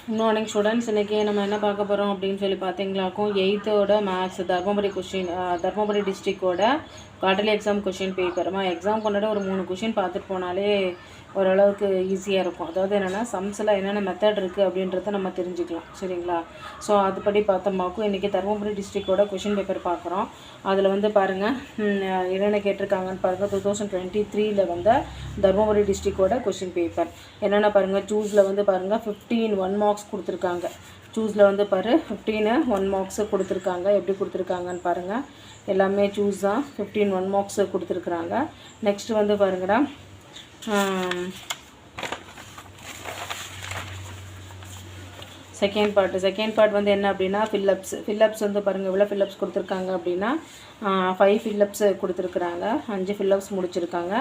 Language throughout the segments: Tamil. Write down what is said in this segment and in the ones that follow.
Good morning students. இன்றைக்கி நம்ம என்ன பார்க்க போகிறோம் அப்படின்னு சொல்லி பார்த்தீங்களாக்கும் 8th maths Dharmapuri question, Dharmapuri டிஸ்ட்ரிக்டோட குவார்டர்லி எக்ஸாம் கொஷின் பேப்பருமா. எக்ஸாம் கொண்டாட ஒரு 3 கொஷின் பார்த்துட்டு போனாலே ஓரளவுக்கு ஈஸியாக இருக்கும். அதாவது என்னென்னா சம்ஸில் என்னென்ன மெத்தட் இருக்குது அப்படின்றத நம்ம தெரிஞ்சுக்கலாம், சரிங்களா. ஸோ அதுபடி பார்த்தோம்னாக்கும் இன்றைக்கி தர்மபுரி டிஸ்ட்ரிக்டோட கொஷின் பேப்பர் பார்க்குறோம். அதில் வந்து பாருங்கள் என்னென்ன கேட்டிருக்காங்கன்னு பாருங்கள். 2023 வந்து தர்மபுரி டிஸ்ட்ரிக்டோட கொஷின் பேப்பர் என்னென்ன பாருங்கள். சூஸில் வந்து பாருங்கள் 15 1 மார்க்ஸ் கொடுத்துருக்காங்க. சூஸில் வந்து 15 1 மார்க்ஸு கொடுத்துருக்காங்க. எப்படி கொடுத்துருக்காங்கன்னு பாருங்கள். எல்லாமே சூஸ் தான். 15 1 மார்க்ஸு கொடுத்துருக்குறாங்க. நெக்ஸ்ட்டு வந்து பாருங்கடா, செகண்ட் பார்ட் வந்து என்ன அப்படின்னா ஃபில்லப்ஸ் வந்து பாருங்கள் எவ்வளோ ஃபில்லப்ஸ் கொடுத்துருக்காங்க அப்படின்னா 5 ஃபில்லப்ஸ் கொடுத்துருக்குறாங்க. 5 ஃபில்லப்ஸ் முடிச்சிருக்காங்க.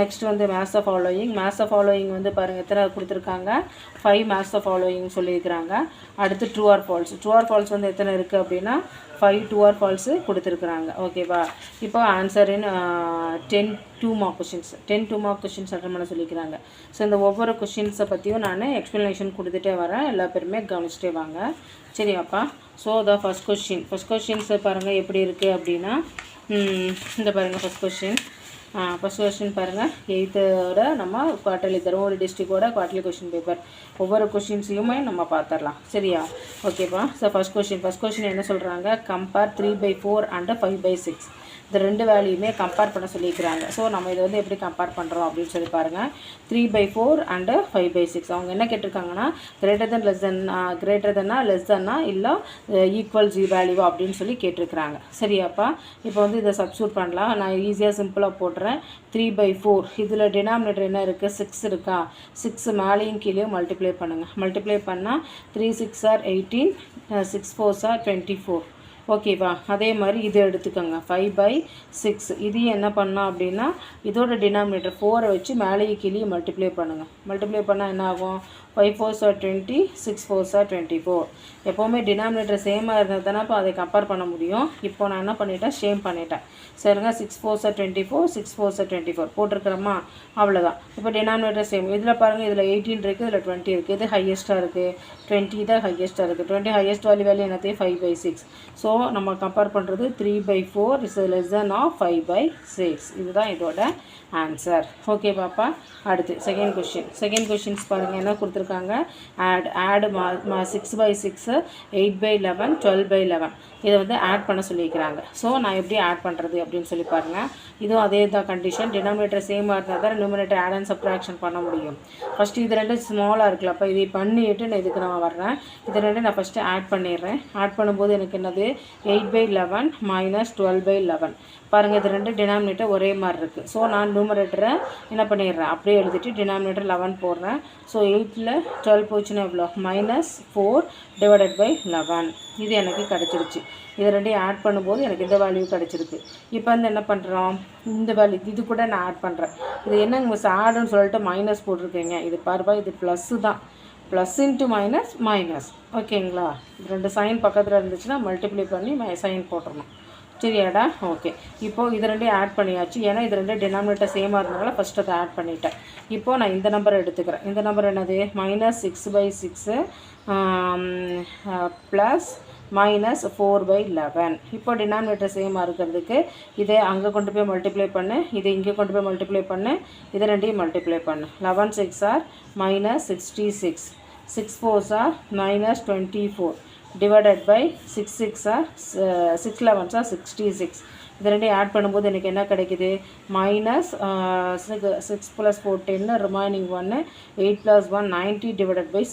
நெக்ஸ்ட் வந்து மேத்ஸ் ஆஃப் ஃபாலோயிங் வந்து பாருங்கள் எத்தனை கொடுத்துருக்காங்க. 5 மேத்ஸ் ஆஃப் ஃபாலோயிங் சொல்லியிருக்கிறாங்க. அடுத்து ட்ரூ ஆர் ஃபால்ஸ் வந்து எத்தனை இருக்குது அப்படின்னா 5 ட்ரூ ஆர் ஃபால்ஸு கொடுத்துருக்குறாங்க. ஓகேவா. இப்போ ஆன்சர் இன் 10 2 மார்க் கொஷின்ஸ் அட்டன் பண்ண சொல்லிக்கிறாங்க. ஸோ இந்த ஒவ்வொரு கொஷின்ஸை பற்றியும் நான் எக்ஸ்ப்ளனேஷன் கொடுத்துட்டே வரேன். எல்லா பேருமே கவனிச்சிட்டே வாங்க, சரியாப்பா. ஸோ த ஃபஸ்ட் கொஷின்ஸை பாருங்கள் எப்படி இருக்குது அப்படின்னா, இந்த பாருங்கள் ஃபஸ்ட் கொஷின் பாருங்கள். 8th நம்ம குவார்டர்லி தர்மபுரி டிஸ்ட்ரிக்டோட குவார்டர்லி கொஷின் பேப்பர் ஒவ்வொரு கொஷின்ஸையுமே நம்ம பார்த்துடலாம், சரியா. ஓகேப்பா. ஸோ ஃபஸ்ட் கொஷின் என்ன சொல்கிறாங்க, கம்பேர் 3/4 அண்ட் 5/6. இந்த ரெண்டு வேல்யூமே கம்பேர் பண்ண சொல்லியிருக்கிறாங்க. ஸோ நம்ம இதை வந்து எப்படி கம்பேர் பண்ணுறோம் அப்படின்னு சொல்லி பாருங்கள். 3/4 அண்டு 5/6 அவங்க என்ன கேட்டிருக்காங்கன்னா கிரேட்டர் தென்னா லெஸ் தென்னா இல்லை ஈக்குவல் வேல்யூவா அப்படின்னு சொல்லி கேட்டிருக்கிறாங்க, சரியாப்பா. இப்போ வந்து இதை சப்ஸ்டியூட் பண்ணலாம். நான் ஈஸியாக சிம்பிளாக போட்டுறேன். 3/4 இதில் டினாமினேட்டர் என்ன இருக்குது, 6 இருக்கா. 6 மேலேயும் கீழேயும் மல்டிப்ளை பண்ணுங்கள். மல்டிப்ளை பண்ணால் 3 6 are 18, 6 4 are 24. ஓகேவா. அதே மாதிரி இது எடுத்துக்கோங்க 5/6. இதையும் என்ன பண்ணலாம் அப்படின்னா இதோட டினாமினேட்டர் 4 வச்சு மேலேயே கீழே மல்டிப்ளை பண்ணுங்கள். மல்டிப்ளை பண்ணால் என்ன ஆகும், 5 4 are 20, 6 4 are 24. எப்போவுமே டினாமினேட்டர் சேமாக இருந்தது தானே இப்போ அதை கம்பேர் பண்ண முடியும். இப்போ நான் என்ன பண்ணிட்டேன், சேம் பண்ணிட்டேன். சரிங்க. 6 4 are 24, 6 4 are 24 போட்டிருக்கிறோமா, அவ்வளோதான். இப்போ டினாமினேட்டர் சேம். இதில் பாருங்கள், இதில் 18 இருக்குது, இதில் 20 இருக்குது. இது ஹையஸ்ட்டாக இருக்குது, 20 தான் ஹையஸ்ட்டாக இருக்குது. 20 ஹையஸ்ட் வேல்யூ என்னது 5/6. ஸோ நம்ம கம்பேர் பண்ணுறது 3/4 இஸ் லெஸ் தென் ஆஃப் 5/6. இதுதான் இதோட ஆன்சர். ஓகே பாப்பா. அடுத்து செகண்ட் கொஷின்ஸ் பாருங்கள் என்ன கொடுத்துருக்காங்க. ஆட் 6/6, 8/11, 12/11 இதை வந்து ஆட் பண்ண சொல்லியிருக்கிறாங்க. ஸோ நான் எப்படி ஆட் பண்ணுறது அப்படின்னு சொல்லி பாருங்கள். இதுவும் அதே தான் கண்டிஷன். டினாமினேட்டர் சேமாக இருந்தால் தான் நியூமரேட்டர் ஆட் அண்ட் சப்ட்ராக்ஷன் பண்ண முடியும். ஃபஸ்ட்டு இது ரெண்டு ஸ்மாலாக இருக்குல்ல, அப்போ இதை பண்ணிவிட்டு நான் இதுக்கு நான் வர்றேன். இது ரெண்டு நான் ஃபஸ்ட்டு ஆட் பண்ணிடுறேன். ஆட் பண்ணும்போது எனக்கு என்னது 8/11 - 12/11 பாருங்கள். இது ரெண்டு டினாமினேட்டர் ஒரே மாதிரி இருக்குது. ஸோ நான் நியூமரேட்டரை என்ன பண்ணிடுறேன், அப்படியே எழுதிட்டு டினாமினேட்டர் 11 போடுறேன். ஸோ 8ல் 12 போச்சுன்னா எவ்வளோ, -4 / 11 இது எனக்கு கிடச்சிருச்சு. இதை ரெண்டையும் ஆட் பண்ணும்போது எனக்கு இந்த வேல்யூ கிடச்சிருக்கு. இப்போ வந்து என்ன பண்ணுறோம், இந்த வேல்யூ இது கூட நான் ஆட் பண்ணுறேன். இது என்ன மிஸ் ஆடுன்னு சொல்லிட்டு மைனஸ் போட்டிருக்கீங்க. இது பாருப்பா, இது ப்ளஸ்ஸு தான். ப்ளஸ் இன்ட்டு மைனஸ் ஓகேங்களா. இது ரெண்டு சைன் பக்கத்தில் இருந்துச்சுன்னா மல்டிப்ளை பண்ணி சைன் போட்டுடணும், சரியாடா. ஓகே. இப்போது இது ரெண்டையும் ஆட் பண்ணியாச்சு. ஏன்னா இது ரெண்டு டினாமினேட்டர் சேமாக இருந்தனால ஃபஸ்ட்டு அதை ஆட் பண்ணிட்டேன். இப்போது நான் இந்த நம்பரை எடுத்துக்கிறேன். இந்த நம்பர் என்னது, -6/6 ப்ளஸ் -4/11. இப்போ டினாமினேட்டர் சேமாக இருக்கிறதுக்கு இதை அங்கே கொண்டு போய் மல்டிப்ளை பண்ணு, இதை இங்கே கொண்டு போய் மல்டிப்ளை பண்ணு, இதை ரெண்டையும் மல்டிப்ளை பண்ணு. 11 6 are -66, 6 4 are -24 divided by 6 6 are 6 11 are 66. இது ரெண்டையும் ஆட் பண்ணும்போது எனக்கு என்ன கிடைக்குது, -6 + 4 10, ரிமைனிங் 1, 8 + 1 90 /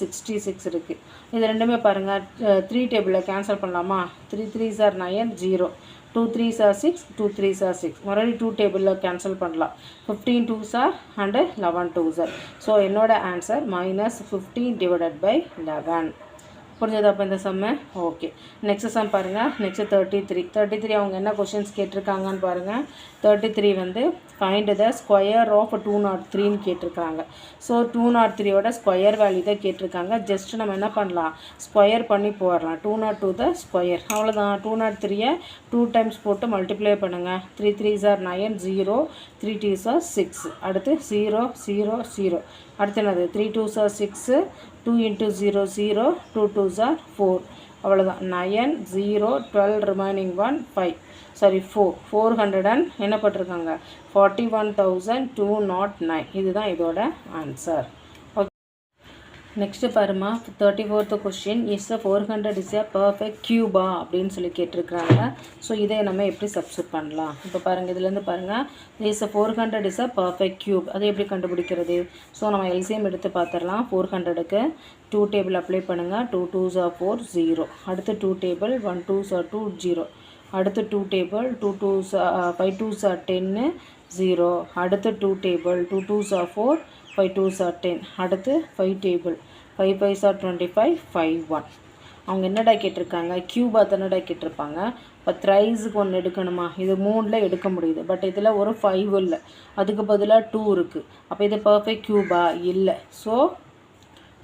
66 இருக்குது. இது ரெண்டுமே பாருங்கள் 3 டேபிளில் கேன்சல் பண்ணலாமா. 3 3s are 9, 0, 2 3s are 6, 2 3s are 6. மறுபடியும் 2 டேபிளில் கேன்சல் பண்ணலாம். 15 2s are and 11 2s are. So என்னோட ஆன்சர் -15 / 11. புரிஞ்சதா அப்போ இந்த சம்மு. ஓகே. நெக்ஸ்ட் சம் பாருங்கள். நெக்ஸ்ட் 33 அவங்க என்ன கொஷின்ஸ் கேட்டிருக்காங்கன்னு பாருங்கள். 33 வந்து ஃபைண்ட் த ஸ்கொயர் ஆஃப் 203ன்னு கேட்டிருக்காங்க. ஸோ 203யோட ஸ்கொயர் வேல்யூ தான் கேட்டிருக்காங்க. ஜஸ்ட் நம்ம என்ன பண்ணலாம், ஸ்கொயர் பண்ணி போடலாம். 202 த ஸ்கொயர், அவ்வளோதான். 203 2 டைம்ஸ் போட்டு மல்டிப்ளை பண்ணுங்கள். 3 3s are 9, 0, 3 2s are 6. அடுத்து 0 0 0. அடுத்து என்னது 3 2s are 6, 2 into 0 0, 2 2s are 4. அவ்வளோதான் 9 0 12 remaining 1 5 சாரி 400 என்ன போட்டிருக்காங்க 41,209. இதுதான் இதோட ஆன்சர். ஓகே, நெக்ஸ்ட்டு பாருமா 34th question is 400 is a perfect Cuba அப்படின்னு சொல்லி கேட்டிருக்கிறாங்க. ஸோ இதை நம்ம எப்படி சப்ஸ்டிட் பண்ணலாம்? இப்போ பாருங்கள், இதுலேருந்து பாருங்கள், is 400 is a perfect cube. அதை எப்படி கண்டுபிடிக்கிறது? ஸோ நம்ம எல்சிஎம் எடுத்து பார்த்துடலாம். 400க்கு 2 டேபிள் அப்ளை பண்ணுங்கள். 2 2s are 4 0. அடுத்து 2 டேபிள் 1 2s are 2 0. அடுத்து 2 டேபிள் 2 2s 5 2s are 10 0. அடுத்து 2 table 2 2s are 4 5 2s are 10. அடுத்து 5 டேபிள் 5 5s are 25 5 1. அவங்க என்னடா கேட்டிருக்காங்க? கியூபா தானடா கேட்டிருப்பாங்க. இப்போ த்ரைஸுக்கு ஒன்று எடுக்கணுமா? இது 3ல் எடுக்க முடியுது. பட் இதில் ஒரு 5 இல்லை, அதுக்கு பதிலாக 2 இருக்குது. அப்போ இது பர்ஃபெக்ட் கியூபா இல்லை. So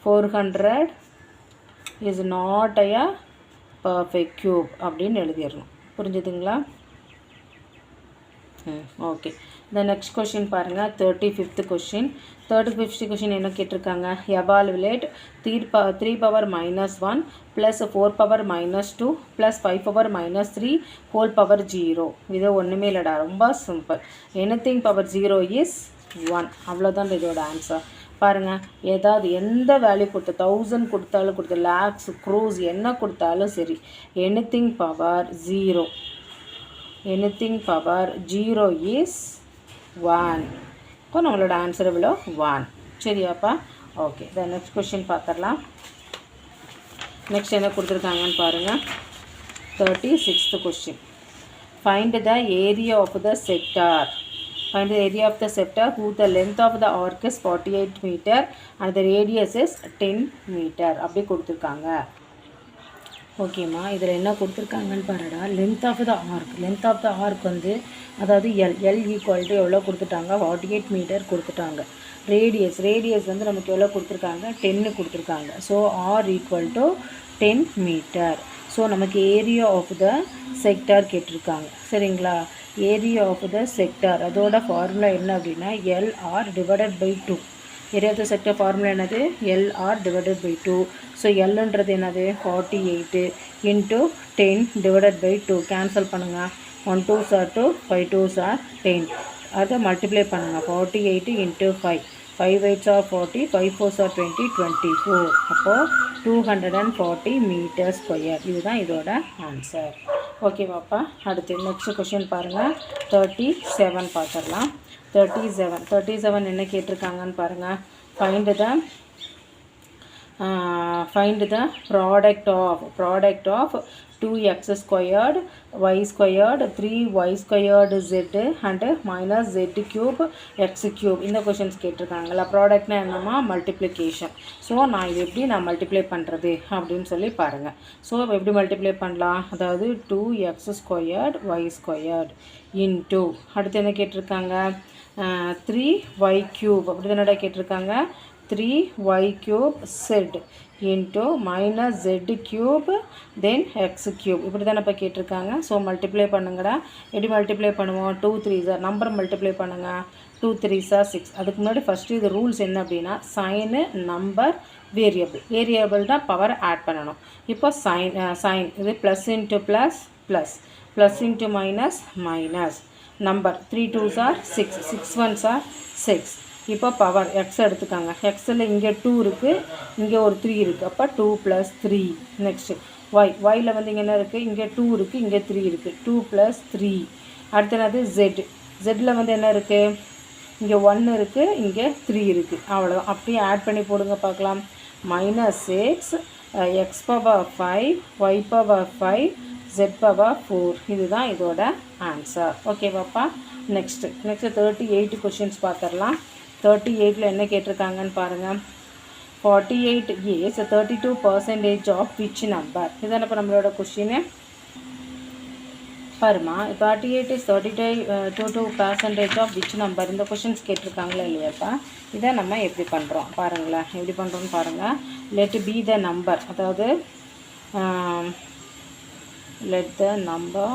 400 is not a perfect cube அப்படின்னு எழுதிடணும். புரிஞ்சுதுங்களா? ஓகே, இந்த நெக்ஸ்ட் கொஷின் பாருங்கள். 35th question. 35th கொஷின் என்ன கேட்டிருக்காங்க? Evaluate 3 power minus 1 plus 4 power minus 2 plus 5 power minus 3 whole power 0. இது ஒன்றுமே இல்லைடா, ரொம்ப சிம்பிள். anything power 0 is 1. அவ்வளோதான் இதோட ஆன்சர். பாருங்கள், ஏதாவது எந்த வேல்யூ கொடுத்த 1000 கொடுத்தாலும் கொடுத்த லேக்ஸ் க்ரோஸ் என்ன கொடுத்தாலும் சரி, anything power 0 is 1. இப்போ நம்மளோட ஆன்சர் எவ்வளோ? 1. சரியாப்பா? ஓகே, த நெக்ஸ்ட் கொஷின் பார்த்துடலாம். நெக்ஸ்ட் என்ன கொடுத்துருக்காங்கன்னு பாருங்கள். 36th question. Find the area of the sector. Find the area of the sector whose the length of the arc is 48 meter and the radius is 10 meter. அப்படி கொடுத்துருக்காங்க. ஓகேம்மா, இதில் என்ன கொடுத்துருக்காங்கன்னு பாருடா. லென்த் ஆஃப் த ஆர்க் வந்து அதாவது எல் ஈக்குவல் டு எவ்வளோ கொடுத்துட்டாங்க? 48 மீட்டர் கொடுத்துட்டாங்க. ரேடியஸ் வந்து நமக்கு எவ்வளோ கொடுத்துருக்காங்க? 10 கொடுத்துருக்காங்க. So R equal to 10 metre. So நமக்கு ஏரியா ஆஃப் த செக்டார் கேட்டிருக்காங்க. சரிங்களா? ஏரியா ஆஃப் த செக்டார் அதோட ஃபார்முலா என்ன அப்படின்னா LR divided by 2. Area of the sector formula என்னது? LR divided by 2. ஸோ எல்ன்றது என்னது? 48 இன்ட்டு 10 டிவைடட் பை 2. கேன்சல் பண்ணுங்கள். 1 2s are 2 5 2s are 10. அதை மல்டிப்ளை பண்ணுங்கள். 48 into 5 5 8s are 40 5 4s are 20 24. அப்போது 240 மீட்டர் ஸ்கொயர். இதுதான் இதோட ஆன்சர். ஓகேவாப்பா? அடுத்து நெக்ஸ்ட் கொஷின் பாருங்கள். 37 பார்த்துடலாம். 37 என்ன கேட்டிருக்காங்கன்னு பாருங்கள். Find the product of 2x squared y squared 3y squared z and minus z cube x cube. இந்த கொஷின்ஸ் கேட்டிருக்காங்களா? ப்ராடக்ட்னா என்னம்மா? மல்டிப்ளிகேஷன். ஸோ நான் இது எப்படி மல்டிப்ளை பண்ணுறது அப்படின்னு சொல்லி பாருங்கள். ஸோ எப்படி மல்டிப்ளை பண்ணலாம்? அதாவது 2x squared y squared into அடுத்து என்ன கேட்டிருக்காங்க? 3y cube. அப்படி தானடா கேட்டிருக்காங்க. 3y cube z into minus z cube then x cube. இப்படி தானே இப்போ கேட்டிருக்காங்க. ஸோ மல்டிப்ளை பண்ணுங்கடா. எப்படி மல்டிப்ளை பண்ணுவோம்? 2 3s நம்பர் மல்டிப்ளை பண்ணுங்கள். 2 3s 6. அதுக்கு முன்னாடி ஃபஸ்ட்டு இது ரூல்ஸ் என்ன அப்படின்னா சைனு நம்பர் வேரியபிள் தான் பவர் ஆட் பண்ணணும். இப்போ சைன் இது plus into plus into minus number 3 2s are 6 6 1s are 6. இப்போ பவர் எக்ஸ் எடுத்துக்காங்க. எக்ஸில் இங்கே 2 இருக்குது, இங்கே ஒரு 3 இருக்குது. அப்போ 2 + 3. நெக்ஸ்ட்டு ஒயில் வந்து இங்கே என்ன இருக்குது? இங்கே 2 இருக்குது, இங்கே 3 இருக்குது. 2 + 3. அடுத்து என்னது? ஜெட்டில் வந்து என்ன இருக்குது? இங்கே 1 இருக்குது, இங்கே 3 இருக்குது. அவ்வளோதான். அப்படியே ஆட் பண்ணி போடுங்க பார்க்கலாம். -6 x power 5 y power 5 z power 4. இதுதான் இதோட ஆன்சர். ஓகேவாப்பா? நெக்ஸ்ட்டு 38 கொஷின்ஸ் பார்த்துடலாம். 38ல் என்ன கேட்டிருக்காங்கன்னு பாருங்கள். 48 is 32% of which number? இதுதான் இப்போ நம்மளோட கொஷினு. பாருமா, 38 is 32% of which number? இந்த கொஷின்ஸ் கேட்டிருக்காங்களா இல்லையாப்பா? இதை நம்ம எப்படி பண்ணுறோம் பாருங்களேன். எப்படி பண்ணுறோன்னு பாருங்கள். let be the number, அதாவது let the number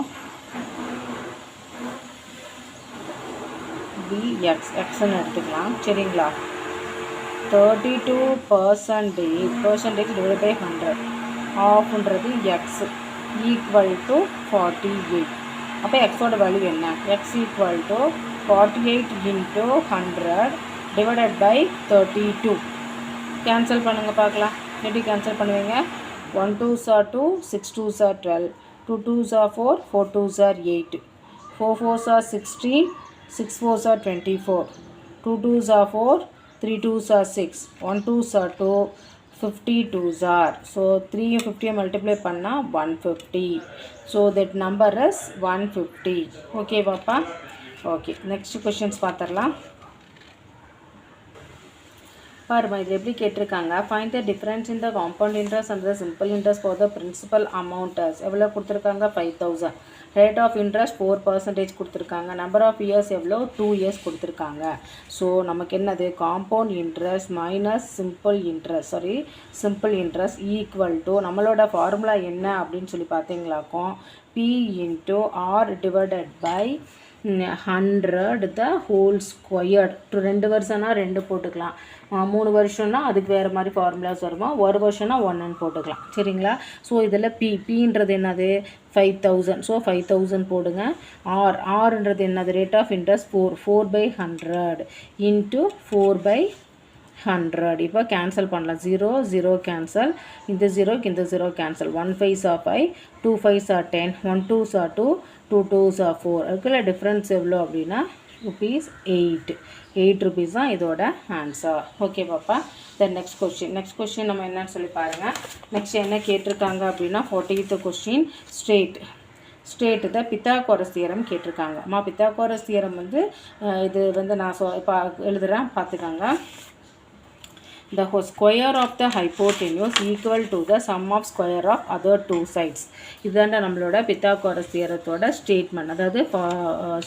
be x ன்னு எடுத்துக்கலாம். சரிங்களா? 32% divided by 100 ஆஃப்ன்றது எக்ஸ் ஈக்குவல் டு 48. அப்போ எக்ஸோட வேல்யூ என்ன? X equal to 48 into 100 divided by 32. Cancel பண்ணுங்கள் பார்க்கலாம். எப்படி கேன்சல் பண்ணுவீங்க? 1 2s are 2, 6 2s are 12, 2 2s are 4, 4 2s are 8, 4 4s are 16, 6 4s are 24, 2 2s are 4, 3 2s are 6, 1 2s are 2, 50 2s are. So 3 50 multiply பண்ணா 150. So that number is 150. Okay பாப்பா? Okay. Next questions பார்த்துடலாம். பாருமா இது எப்படி கேட்டிருக்காங்க? Find the difference in the compound interest and the simple interest for the principal amounts. எவ்வளோ கொடுத்துருக்காங்க? 5000. ரேட் ஆஃப் இன்ட்ரெஸ்ட் 4% கொடுத்துருக்காங்க. நம்பர் ஆஃப் இயர்ஸ் எவ்வளோ? 2 years கொடுத்துருக்காங்க. ஸோ நமக்கு என்னது? Compound interest minus simple interest equal to நம்மளோட ஃபார்முலா என்ன அப்படின்னு சொல்லி பார்த்தீங்களாக்கும் P into R divided by 100 the whole squared. 2 வருஷம்னா 2 போட்டுக்கலாம், 3 வருஷம்னா அதுக்கு வேறு மாதிரி ஃபார்முலாஸ் வருமா, ஒரு வருஷம்னா 1ன்னு போட்டுக்கலாம். சரிங்களா? ஸோ இதில் பின்றது என்னது? 5000. ஸோ 5000 போடுங்க. ஆர்ன்றது என்னது? Rate of interest 4/100 into 4/100. இப்போ கேன்சல் பண்ணலாம். 0 0 கேன்சல், இந்த 0க்கு இந்த 0 cancel. 1 5s are 5, 2 5s are 10, 1 2s are 2, 2 2s are 4. அதுக்குள்ள டிஃப்ரென்ஸ் எவ்வளோ அப்படின்னா ₹8. ₹8 தான் இதோட ஆன்சர். ஓகே பாப்பா? தென் நெக்ஸ்ட் கொஸ்டின் நம்ம என்னன்னு சொல்லி பாருங்கள். நெக்ஸ்ட் என்ன கேட்டிருக்காங்க அப்படின்னா 40th கொஸ்டின் ஸ்ட்ரேட் த பித்தாகோரஸ் தியரம் கேட்டிருக்காங்க. அம்மா பித்தாகோரஸ் தியரம் வந்து இது வந்து நான் இப்போ எழுதுகிறேன் பார்த்துக்காங்க. The square of the hypotenuse equal to the sum of square of other two sides. இதுதான் நம்மளோட பித்தாகோரஸ் தியரத்தோட ஸ்டேட்மெண்ட், அதாவது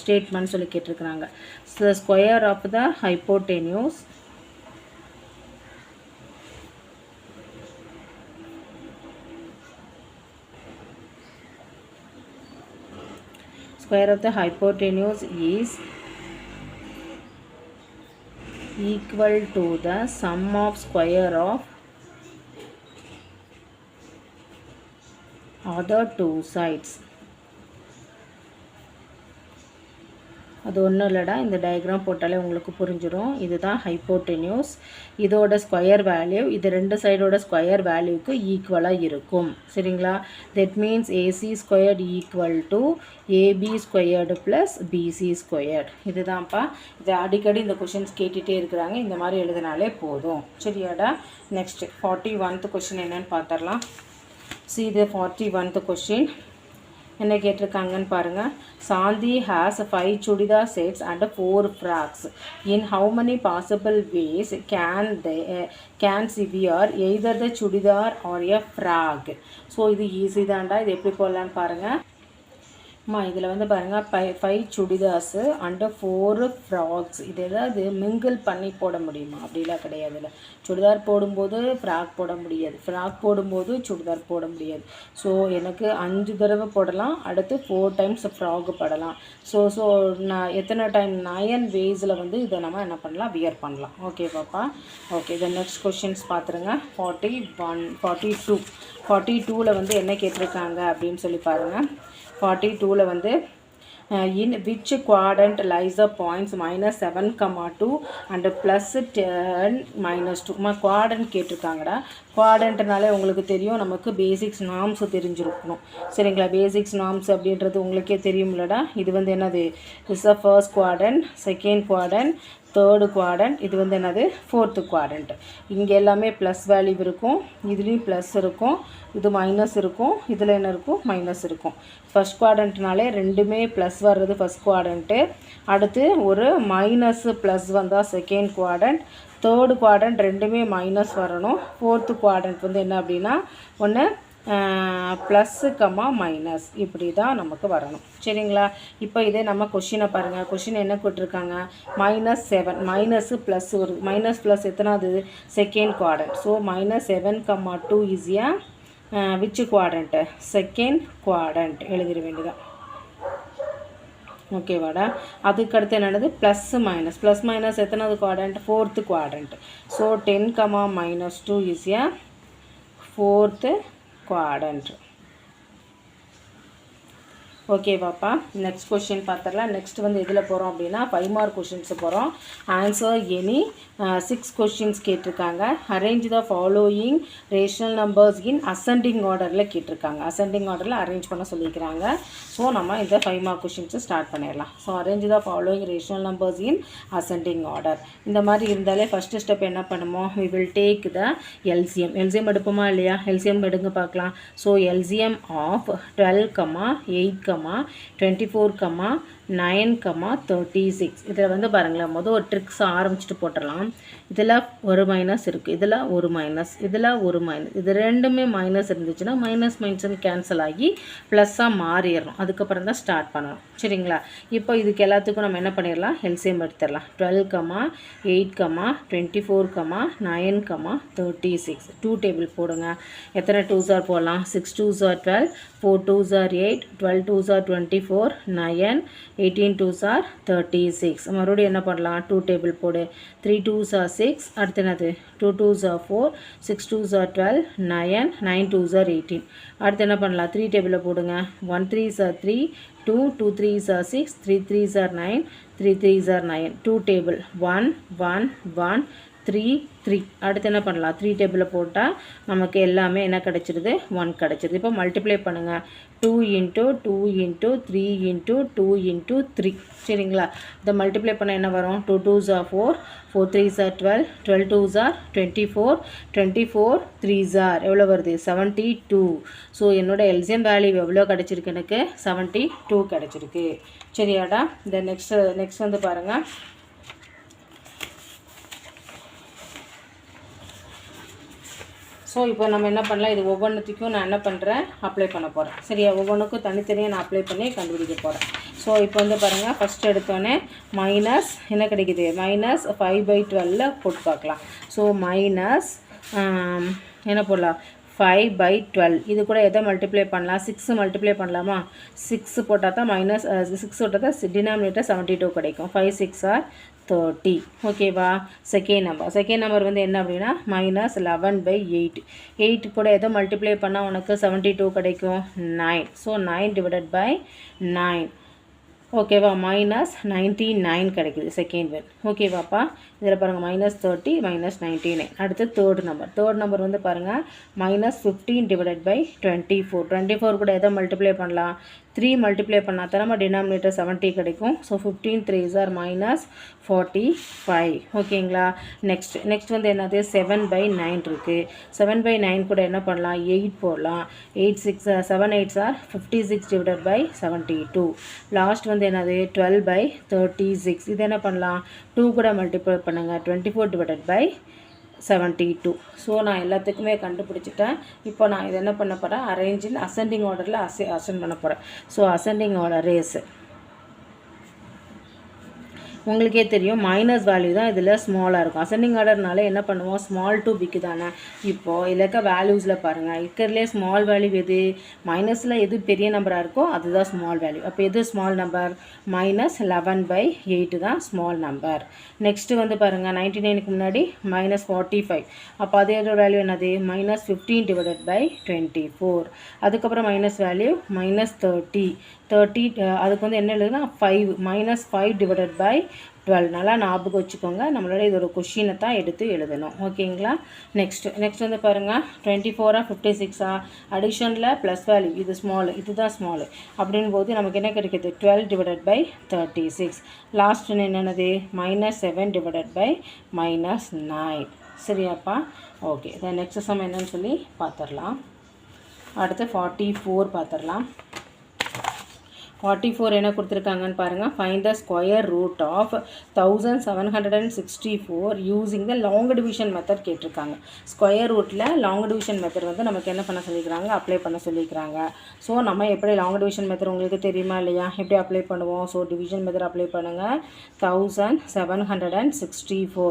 ஸ்டேட்மெண்ட் சொல்லி கேட்டிருக்கிறாங்க. The square of the hypotenuse is equal to the sum of square of other two sides. அது ஒன்றும் இல்லைடா, இந்த டயக்ராம் போட்டாலே உங்களுக்கு புரிஞ்சிடும். இதுதான் ஹைப்போட்டென்யூஸ், இதோட ஸ்கொயர் வேல்யூ இது ரெண்டு சைடோட ஸ்கொயர் வேல்யூக்கு ஈக்குவலாக இருக்கும். சரிங்களா? That means AC squared equal to AB squared plus BC squared. இதுதான்ப்பா. இது அடிக்கடி இந்த கொஷின்ஸ் கேட்டுகிட்டே இருக்கிறாங்க, இந்த மாதிரி எழுதினாலே போதும். சரியாடா? நெக்ஸ்ட் 41th கொஷின் என்னன்னு பார்த்துடலாம். See the 41th கொஷின் என்ன கேட்டிருக்காங்கன்னு பாருங்கள். சாந்தி has 5 churidar sets and 4 frocks. In how many possible ways can she wear either the churidar or a frock? So இது ஈஸி தான்டா. இது எப்படி போடலான்னு பாருங்கள். இதில் வந்து பாருங்கள் 5 சுடிதார்ஸு அண்டு 4 ஃப்ராக்ஸ். இது ஏதாவது மிங்கிள் பண்ணி போட முடியுமா? அப்படிலாம் கிடையாது. இல்லை, சுடிதார் போடும்போது ஃப்ராக் போட முடியாது, ஃப்ராக் போடும்போது சுடிதார் போட முடியாது. ஸோ எனக்கு 5 தடவை போடலாம், அடுத்து 4 times ஃப்ராக் போடலாம். ஸோ நான் எத்தனை டைம் 9 waysல வந்து இதை நம்ம என்ன பண்ணலாம்? வியர் பண்ணலாம். ஓகே பாப்பா? ஓகே. இதை நெக்ஸ்ட் கொஷின்ஸ் பார்த்துருங்க. 42ல் வந்து என்ன கேட்டிருக்காங்க அப்படின்னு சொல்லி பாருங்கள். 42ல் வந்து in which quadrant lies the points -7,2 and +10 -2. Quadrant கேட்டிருக்காங்கடா. குவாட்ரண்ட்னாலே உங்களுக்கு தெரியும், நமக்கு பேசிக்ஸ் நார்ம்ஸ் தெரிஞ்சிருக்கணும். சரிங்களா? பேசிக்ஸ் நார்ம்ஸ் அப்படின்றது உங்களுக்கே தெரியும்லடா. இது வந்து என்னது? Is the first quadrant, second quadrant, third quadrant, இது வந்து என்னது? Fourth quadrant. இங்கே எல்லாமே ப்ளஸ் வேல்யூ இருக்கும், இதுலேயும் ப்ளஸ் இருக்கும், இது மைனஸ் இருக்கும், இதில் என்ன இருக்கும்? மைனஸ் இருக்கும். ஃபஸ்ட் குவாட்ரண்ட்னாலே ரெண்டுமே ப்ளஸ் வர்றது ஃபஸ்ட் குவாட்ரண்ட்டு, அடுத்து ஒரு மைனஸ் ப்ளஸ் வந்தால் செகண்ட் குவாட்ரண்ட், தேர்டு குவாட்ரண்ட் ரெண்டுமே மைனஸ் வரணும். ஃபோர்த்து குவாட்ரண்ட் வந்து என்ன அப்படின்னா ஒன்று ப்ளஸ்ஸு கம்மா மைனஸ், இப்படி தான் நமக்கு வரணும். சரிங்களா? இப்போ இதே நம்ம கொஷினை பாருங்கள். கொஷின் என்ன கொடுத்துருக்காங்க? -7 மைனஸு ப்ளஸ் வருது. மைனஸ் ப்ளஸ் எத்தனாவது? Second quadrant. So -7,2 is a which quadrant? Second quadrant எழுதிட வேண்டியதான். ஓகேவாடா. அதுக்கடுத்து என்னது ப்ளஸ் மைனஸ் எத்தனாவது quadrant, 4th quadrant. So 10, -2 is a 4th quadrant. ஓகேவாப்பா. நெக்ஸ்ட் கொஷின் பார்த்துடலாம். நெக்ஸ்ட் வந்து எதில் போகிறோம் அப்படின்னா 5 மார்க் கொஷின்ஸு போகிறோம். ஆன்சர் எனி 6 கொஷின்ஸ் கேட்டிருக்காங்க. Arrange the following rational numbers in ascending ஆர்டரில் கேட்டிருக்காங்க. அசெண்டிங் ஆர்டரில் அரேஞ்ச் பண்ண சொல்லியிருக்கிறாங்க. ஸோ நம்ம இந்த 5 மார்க் கொஷின்ஸை ஸ்டார்ட் பண்ணிடலாம். So arrange the following rational numbers in ascending order. இந்த மாதிரி இருந்தாலே ஃபஸ்ட்டு ஸ்டெப் என்ன பண்ணுமோ, we will take the LCM. LCM எடுப்போமா இல்லையா? LCM எடுங்க பார்க்கலாம். So LCM of 12, 8, 24, 9, 36. இதில் வந்து பாருங்களேன், மொதல் ஒரு ட்ரிக்ஸ் ஆரம்பிச்சுட்டு போட்டுடலாம். இதில் ஒரு மைனஸ் இருக்குது, இதில் ஒரு மைனஸ், இதில் ஒரு மைனஸ். இது ரெண்டுமே மைனஸ் இருந்துச்சுன்னா மைனஸ்னு கேன்சல் ஆகி ப்ளஸ்ஸாக மாறிடணும். அதுக்கப்புறம் தான் ஸ்டார்ட் பண்ணணும். சரிங்களா? இப்போ இதுக்கு எல்லாத்துக்கும் நம்ம என்ன பண்ணிடலாம், எல்சிஎம் எடுத்துடலாம். 12, 8, 24, 9, 36. 2 டேபிள் போடுங்க. எத்தனை 2s போடலாம்? 6 2s 12, 4 2s 8, 12 2s 24, 9, 18 2s 36. மறுபடியும் என்ன பண்ணலாம், 2 டேபிள் போடு. 3 2s 6, அடுத்து என்னது 2 2s 4, 6 2s 12, 9, 9 2s 18. அடுத்து என்ன பண்ணலாம், 3 டேபிளில் போடுங்க. 1 3s 3, 2 2 3s 6, 3 3s 9, 3 3s 9. 2 table 1 1 1 3 3. அடுத்து என்ன பண்ணலாம், 3 டேபிளில் போட்டால் நமக்கு எல்லாமே என்ன கிடச்சிருது, 1 கிடச்சிருது. இப்போ மல்டிப்ளை பண்ணுங்கள். 2 × 2 × 3 × 2 × 3. சரிங்களா? இதை மல்டிப்ளை பண்ண என்ன வரும், 2 2s 4, 4 3s 12, 12 2s 24, 24 3s எவ்வளோ வருது, 72. ஸோ என்னோட எல்சிஎம் வேல்யூ எவ்வளோ கிடச்சிருக்கு, எனக்கு 72 கிடச்சிருக்கு. சரியாடா? இந்த நெக்ஸ்ட் வந்து பாருங்கள். ஸோ இப்போ நம்ம என்ன பண்ணலாம், இது ஒவ்வொன்றுத்துக்கும் நான் என்ன பண்ணுறேன், அப்ளை பண்ண போகிறேன். சரியா? ஒவ்வொன்றுக்கும் தனித்தனியாக நான் அப்ளை பண்ணி கண்டுபிடிக்க போகிறேன். ஸோ இப்போ வந்து பாருங்கள், ஃபஸ்ட் எடுத்தோடனே மைனஸ் என்ன கிடைக்குது, -5/12 போட்டு பார்க்கலாம். ஸோ மைனஸ் என்ன போடலாம், 5/12. இது கூட எதை மல்டிப்ளை பண்ணலாம், 6 மல்டிப்ளை பண்ணலாமா? 6 போட்டால் தான் -6 போட்டால் தான் டினாமினேட்டர் 72 கிடைக்கும். 5 6 30. ஓகேவா? செகண்ட் நம்பர் வந்து என்ன அப்படின்னா -11/8. 8 கூட எதை மல்டிப்ளை பண்ணால் உனக்கு 72 கிடைக்கும், 9. ஸோ 9/9. ஓகேவா? -99 கிடைக்குது செகண்ட் ஒன். ஓகேவாப்பா? இதில் பாருங்கள் -30 -99. அடுத்து தேர்ட் நம்பர் வந்து பாருங்கள் -15/24. 24 கூட எதை மல்டிப்ளை பண்ணலாம், 3 மல்டிப்ளை பண்ணால் தான் நம்ம டினாமினேட்டர் 70 கிடைக்கும். So 15 3s -45. ஓகேங்களா? நெக்ஸ்ட் வந்து என்னது, 7/9 இருக்குது. 7/9 கூட என்ன பண்ணலாம், 8 போடலாம். 7 8s 56/72. லாஸ்ட் வந்து என்னது, 12/36. இது என்ன பண்ணலாம், 2 கூட மல்டிப்ளை பண்ணுங்கள். 24/72. ஸோ நான் எல்லாத்துக்குமே கண்டுபிடிச்சிட்டேன். இப்போ நான் இது என்ன பண்ண போகிறேன், அரேஞ்சின் அசெண்டிங் ஆர்டரில் அசெண்ட் பண்ண போகிறேன். ஸோ அசெண்டிங் ஆர்டர் ரேஸ் உங்களுக்கே தெரியும், மைனஸ் வேல்யூ தான் இதில் ஸ்மாலாக இருக்கும். அசெண்டிங் ஆர்டர்னால என்ன பண்ணுவோம், ஸ்மால் டு பிக்கு தானே. இப்போது இதில் இருக்க வேல்யூஸில் பாருங்கள், இருக்கிறதுலே ஸ்மால் வேல்யூ எது, மைனஸில் எது பெரிய நம்பராக இருக்கோ அதுதான் ஸ்மால் வேல்யூ. அப்போ எது ஸ்மால் நம்பர், -11/8 தான் ஸ்மால் நம்பர். நெக்ஸ்ட்டு வந்து பாருங்கள், 99க்கு முன்னாடி -45. அப்போ அதோட வேல்யூ என்னது, -15/24. அதுக்கப்புறம் மைனஸ் வேல்யூ -30. அதுக்கு வந்து என்ன எழுதுனா 5 -5/12. நல்லா ஞாபகம் வச்சுக்கோங்க. நம்மளோட இது ஒரு கொஷினை தான் எடுத்து எழுதணும். ஓகேங்களா? நெக்ஸ்ட் வந்து பாருங்கள், 24 56 அடிஷனில் ப்ளஸ் வேல்யூ, இது ஸ்மால், இதுதான் ஸ்மால். அப்படின் போது நமக்கு என்ன கிடைக்கிது, 12/36. லாஸ்ட் என்னென்னது, -7/-9. சரியாப்பா? ஓகே. இதை நெக்ஸ்ட் சம் என்னன்னு சொல்லி பார்த்துடலாம். அடுத்து 44 பார்த்துடலாம். 44 என்ன கொடுத்துருக்காங்கன்னு பாருங்கள். Find the square root of 1764 using the long division method கேட்டிருக்காங்க. ஸ்கொயர் ரூட்டில் லாங் டிவிஷன் மெத்தட் வந்து நமக்கு என்ன பண்ண சொல்லிக்கிறாங்க, அப்ளை பண்ண சொல்லிக்கிறாங்க. ஸோ நம்ம எப்படி லாங் டிவிஷன் மெத்தட் உங்களுக்கு தெரியுமா இல்லையா, எப்படி அப்ளை பண்ணுவோம். ஸோ டிவிஷன் மெத்தட் அப்ளை பண்ணுங்கள். 1764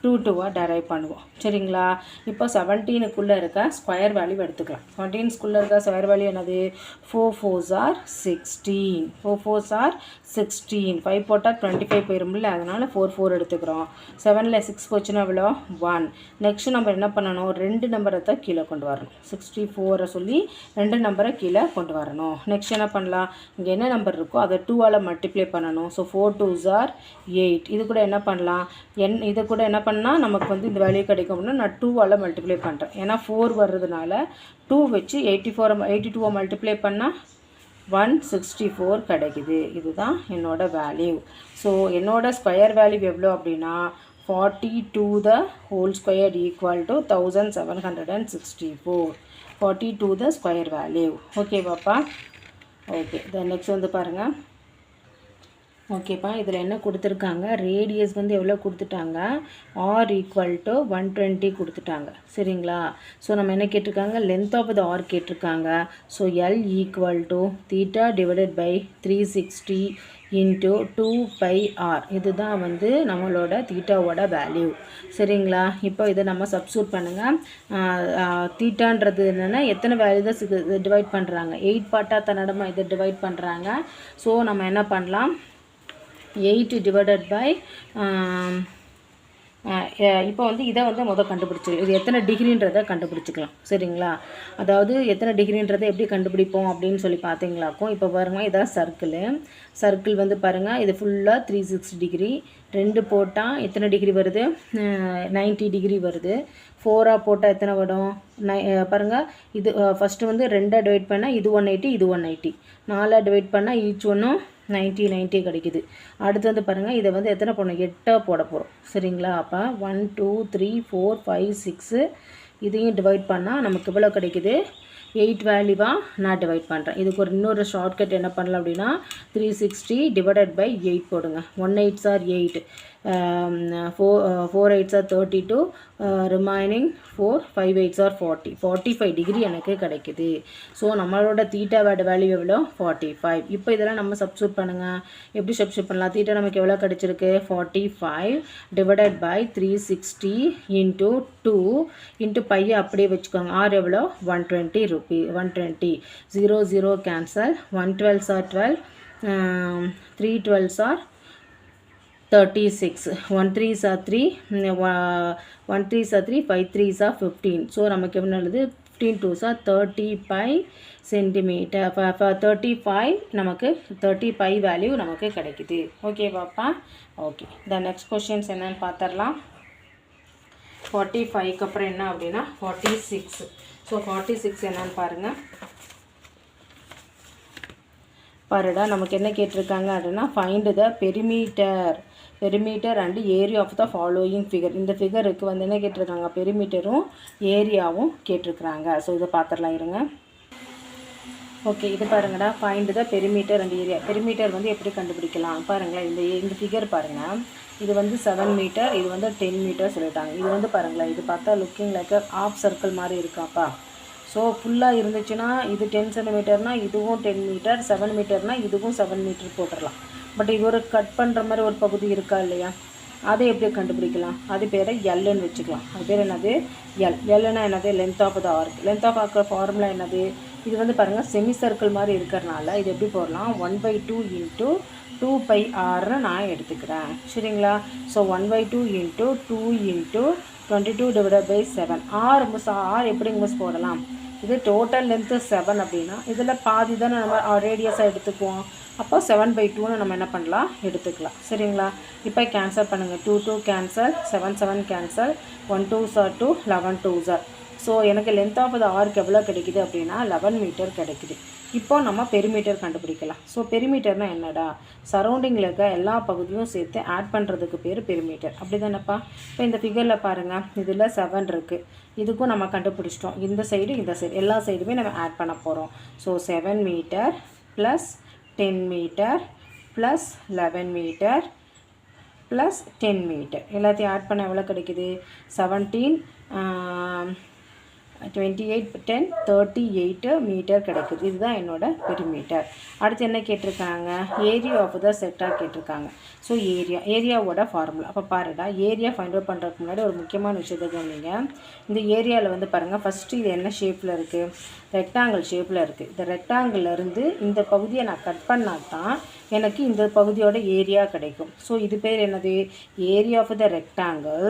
2 டெரைவ் பண்ணுவோம். சரிங்களா? இப்போ 17க்குள்ளே இருக்க ஸ்கொயர் வேல்யூ எடுத்துக்கலாம். 17க்குள்ளே இருக்க ஸ்கொயர் வேல்யூ என்னது? 4 4s are 16. 4 4s are 16. 5 போட்டால் 25 போயிருமில்ல, அதனால் 4 4 எடுத்துக்கிறோம். 7ல் 6 போச்சுன்னா எவ்வளோ? 1. நெக்ஸ்ட்டு நம்ம என்ன பண்ணணும்? 2 நம்பரை தான் கீழே கொண்டு வரணும். 64 சொல்லி 2 நம்பரை கீழே கொண்டு வரணும். நெக்ஸ்ட் என்ன பண்ணலாம்? இங்கே என்ன நம்பர் இருக்கோ அதை 2ஆல் மல்டிப்ளை பண்ணணும். So 4 2s are 8. இது கூட என்ன பண்ணலாம்? இது கூட என்ன பண்ணால் நமக்கு வந்து இந்த வேல்யூ கிடைக்கும் அப்படின்னா நான் 2ஆல் மல்டிப்ளை பண்ணுறேன். ஏன்னா 4 வர்றதுனால 2 வச்சு 82 மல்டிப்ளை பண்ணால் 164 கிடைக்குது. இதுதான் என்னோட வேல்யூ. ஸோ என்னோட ஸ்கொயர் வேல்யூ எவ்வளோ அப்படின்னா 42 the whole square equal to 1764. 42 the square value. Okay பாப்பா? ஓகே. தென் நெக்ஸ்ட் வந்து பாருங்கள். ஓகேப்பா, இதில் என்ன கொடுத்துருக்காங்க? ரேடியஸ் வந்து எவ்வளோ கொடுத்துட்டாங்க? r ஈக்குவல் டு 120 கொடுத்துட்டாங்க. சரிங்களா? ஸோ நம்ம என்ன கேட்டிருக்காங்க? லென்த் ஆஃப் த ஆர் கேட்டிருக்காங்க. So L equal to theta divided by 360 into 2πr. இதுதான் வந்து நம்மளோட தீட்டாவோட வேல்யூ. சரிங்களா? இப்போ இதை நம்ம சப்ஸ்டியூட் பண்ணுங்கள். தீட்டான்றது என்னென்னா எத்தனை வேல்யூ தான் டிவைட் பண்ணுறாங்க? 8 பார்ட்டாக தன்னடமாக இதை டிவைட் பண்ணுறாங்க. ஸோ நம்ம என்ன பண்ணலாம்? 8 டிவைடட் பை இப்போ வந்து இதை வந்து முதல் கண்டுபிடிச்சிக்கலாம். இது எத்தனை டிகிரின்றதை கண்டுபிடிச்சிக்கலாம். சரிங்களா? அதாவது எத்தனை டிகிரின்றதை எப்படி கண்டுபிடிப்போம் அப்படின்னு சொல்லி பார்த்தீங்களாக்கும். இப்போ பாருங்கள், இதான் சர்க்கிள் வந்து பாருங்கள், இது ஃபுல்லாக 360 டிகிரி. 2 போட்டால் எத்தனை டிகிரி வருது? 90 டிகிரி வருது. 4ஆக போட்டால் எத்தனை வரும்? பாருங்கள், இது ஃபஸ்ட்டு வந்து 2ஆக டிவைட் பண்ணால் இது 180, இது 180. 4ஆக டிவைட் பண்ணால் ஈச் ஒன்றும் 90 90 கிடைக்குது. அடுத்து வந்து பாருங்கள், இதை வந்து எத்தனை போடணும்? 8ஆக போட போகிறோம். சரிங்களா? அப்போ 1 2 3 4 5 6 இதையும் டிவைட் பண்ணால் நமக்கு இவ்வளோ கிடைக்குது. 8 வேல்யூவாக நான் டிவைட் பண்ணுறேன். இதுக்கு இன்னொரு ஷார்ட்கட் என்ன பண்ணலாம் அப்படின்னா 360 டிவைடட் பை 8 போடுங்க. 1 8s are 8, 4 8s are 32, remaining 4 5 8s are 40. 45 degree எனக்கு கிடைக்குது. ஸோ நம்மளோட தீட்டாவோட வேல்யூ எவ்வளோ? 45. இப்போ இதெல்லாம் நம்ம சப்ஸ்டியூட் பண்ணுங்கள். எப்படி சப்ஸ்டியூட் பண்ணலாம்? தீட்டா நமக்கு எவ்வளோ கிடைச்சிருக்கு? 45 டிவைடட் பை 360 இன்ட்டு 2 இன்ட்டு பையை அப்படியே வச்சுக்கோங்க. ஆர் எவ்வளோ? 120 Ruby. 120. 0 0 cancel. 1 12s are 12, 3 12s are 36. 1 3s are 3, 1 3s are 3, 5 3s are 15. So நமக்கு எவ்வளோ நல்லது? 15 2s are 35 சென்டிமீட்டர். 35 நமக்கு 35 வேல்யூ நமக்கு கிடைக்குது. ஓகே பாப்பா? ஓகே. த நெக்ஸ்ட் கொஷின்ஸ் என்னன்னு பார்த்துடலாம். 45க்கு அப்புறம் என்ன அப்படின்னா 46. ஸோ 46 என்னன்னு பாருங்கள். பாருடா, நமக்கு என்ன கேட்டிருக்காங்க அப்படின்னா find the perimeter and area of the following figure. இந்த ஃபிகருக்கு வந்து என்ன கேட்டிருக்காங்க? பெரிமீட்டரும் ஏரியாவும் கேட்டிருக்கிறாங்க. ஸோ இதை பார்த்துடலாம் இருங்க. ஓகே, இது பாருங்கடா, find the perimeter and area. Perimeter வந்து எப்படி கண்டுபிடிக்கலாம் பாருங்களேன். இந்த ஃபிகர் பாருங்கள். இது வந்து 7 மீட்டர், இது வந்து 10 மீட்டர் சொல்லிட்டாங்க. இது வந்து பாருங்களேன், இது பார்த்தா லுக்கிங் லைக் ஆஃப் சர்க்கிள் மாதிரி இருக்காப்பா. ஸோ ஃபுல்லாக இருந்துச்சுன்னா இது 10 சென்டிமீட்டர்னால் இதுவும் 10 மீட்டர், 7 மீட்டர்னால் இதுவும் 7 மீட்டர் போட்டுடலாம். பட் இது ஒரு கட் பண்ணுற மாதிரி ஒரு பகுதி இருக்கா இல்லையா? அதை எப்படி கண்டுபிடிக்கலாம்? அது பேரை எல்லுன்னு வச்சுக்கலாம். அது பேர் என்னது? எல்லுன்னா என்னது? Length of the arc. Length of arc formula என்னது? இது வந்து பாருங்கள், செமி சர்க்கிள் மாதிரி இருக்கிறனால இது எப்படி போடலாம்? 1/2 இன்ட்டு 2πrன்னு நான் எடுத்துக்கிறேன். சரிங்களா? So 1/2 into 2 into 22 divided by 7. R எப்படி மிஸ் போடலாம்? இது டோட்டல் லென்த்து 7 அப்படின்னா இதில் பாதி தானே நம்ம ரேடியஸாக எடுத்துக்குவோம். அப்போ 7/2ன்னு நம்ம என்ன பண்ணலாம்? எடுத்துக்கலாம். சரிங்களா? இப்போ கேன்சல் பண்ணுங்கள். 2 2 cancel, 7 7 cancel, 1 2s are 2, 11 2s are. So எனக்கு லென்த் ஆஃப் த ஆர்க் எவ்வளோ கிடைக்குது அப்படின்னா 11 மீட்டர் கிடைக்குது. இப்போ நம்ம பெரிமீட்டர் கண்டுபிடிக்கலாம். ஸோ பெரிமீட்டர்னால் என்னடா? சரௌண்டிங்கில் இருக்க எல்லா பகுதியும் சேர்த்து ஆட் பண்ணுறதுக்கு பேர் பெரிமீட்டர். அப்படி தானேப்பா? இப்போ இந்த ஃபிகரில் பாருங்கள், இதில் 7 இருக்குது. இதுக்கும் நம்ம கண்டுபிடிச்சிட்டோம். இந்த சைடு எல்லா சைடுமே நம்ம ஆட் பண்ண போகிறோம். So 7 metre plus 10 metre plus 11 metre plus 10 metre எல்லாத்தையும் ஆட் பண்ண எவ்வளோ கிடைக்குது? 17 28 10 38 மீட்டர் கிடைக்குது. இதுதான் என்னோட பெரிமீட்டர். அடுத்து என்ன கேட்டிருக்காங்க, ஏரியா ஆஃப் த செக்டார் கேட்டிருக்காங்க. ஸோ ஏரியாவோட ஃபார்முலா. அப்போ பாருடா, ஏரியா ஃபைண்ட் அவுட் பண்ணுறதுக்கு முன்னாடி ஒரு முக்கியமான விஷயத்தை கவனிங்க. இந்த ஏரியாவில் வந்து பாருங்கள், ஃபஸ்ட்டு இது என்ன ஷேப்பில் இருக்குது, ரெக்டாங்கிள் ஷேப்பில் இருக்குது. இந்த ரெக்டாங்கிள்லேருந்து இந்த பகுதியை நான் கட் பண்ணால் தான் எனக்கு இந்த பகுதியோட ஏரியா கிடைக்கும். ஸோ இது பேர் என்னது, area of the rectangle,